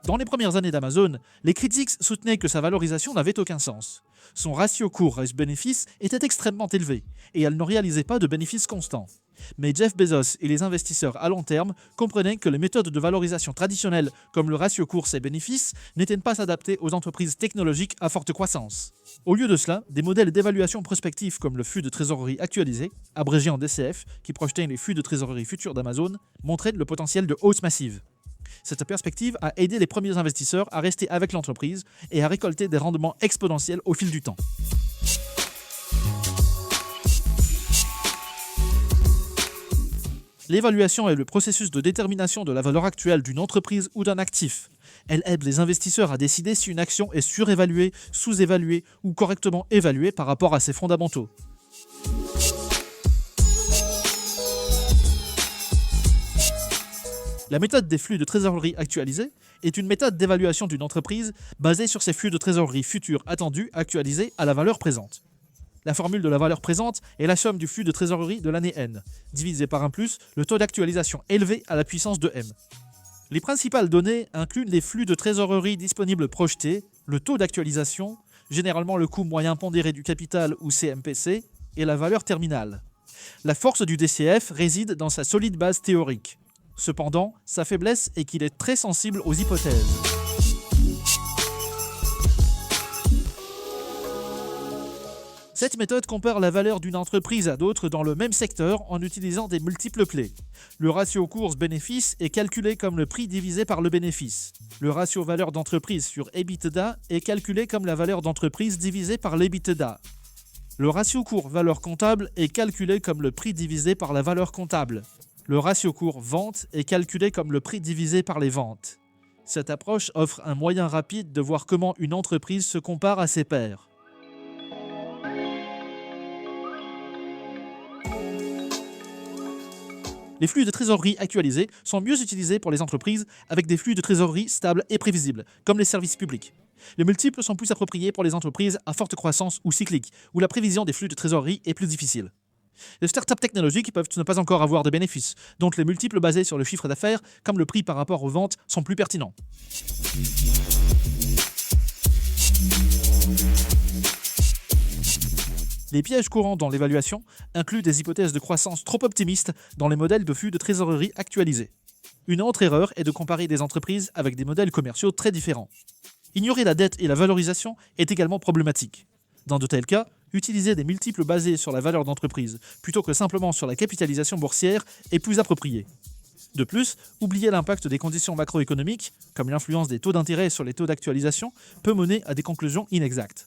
Dans les premières années d'Amazon, les critiques soutenaient que sa valorisation n'avait aucun sens. Son ratio cours-bénéfice était extrêmement élevé et elle ne réalisait pas de bénéfices constants. Mais Jeff Bezos et les investisseurs à long terme comprenaient que les méthodes de valorisation traditionnelles comme le ratio cours et bénéfices n'étaient pas adaptées aux entreprises technologiques à forte croissance. Au lieu de cela, des modèles d'évaluation prospective comme le flux de trésorerie actualisé, abrégé en DCF, qui projetait les flux de trésorerie futurs d'Amazon, montraient le potentiel de hausse massive. Cette perspective a aidé les premiers investisseurs à rester avec l'entreprise et à récolter des rendements exponentiels au fil du temps. L'évaluation est le processus de détermination de la valeur actuelle d'une entreprise ou d'un actif. Elle aide les investisseurs à décider si une action est surévaluée, sous-évaluée ou correctement évaluée par rapport à ses fondamentaux. La méthode des flux de trésorerie actualisés est une méthode d'évaluation d'une entreprise basée sur ses flux de trésorerie futurs attendus actualisés à la valeur présente. La formule de la valeur présente est la somme du flux de trésorerie de l'année N, divisé par 1 plus le taux d'actualisation élevé à la puissance de M. Les principales données incluent les flux de trésorerie disponibles projetés, le taux d'actualisation, généralement le coût moyen pondéré du capital ou CMPC, et la valeur terminale. La force du DCF réside dans sa solide base théorique. Cependant, sa faiblesse est qu'il est très sensible aux hypothèses. Cette méthode compare la valeur d'une entreprise à d'autres dans le même secteur en utilisant des multiples clés. Le ratio cours-bénéfice est calculé comme le prix divisé par le bénéfice. Le ratio valeur d'entreprise sur EBITDA est calculé comme la valeur d'entreprise divisée par l'EBITDA. Le ratio cours-valeur comptable est calculé comme le prix divisé par la valeur comptable. Le ratio cours-vente est calculé comme le prix divisé par les ventes. Cette approche offre un moyen rapide de voir comment une entreprise se compare à ses pairs. Les flux de trésorerie actualisés sont mieux utilisés pour les entreprises avec des flux de trésorerie stables et prévisibles, comme les services publics. Les multiples sont plus appropriés pour les entreprises à forte croissance ou cycliques, où la prévision des flux de trésorerie est plus difficile. Les startups technologiques peuvent ne pas encore avoir de bénéfices, donc les multiples basés sur le chiffre d'affaires, comme le prix par rapport aux ventes, sont plus pertinents. Les pièges courants dans l'évaluation incluent des hypothèses de croissance trop optimistes dans les modèles de flux de trésorerie actualisés. Une autre erreur est de comparer des entreprises avec des modèles commerciaux très différents. Ignorer la dette et la valorisation est également problématique. Dans de tels cas, utiliser des multiples basés sur la valeur d'entreprise plutôt que simplement sur la capitalisation boursière est plus approprié. De plus, oublier l'impact des conditions macroéconomiques, comme l'influence des taux d'intérêt sur les taux d'actualisation, peut mener à des conclusions inexactes.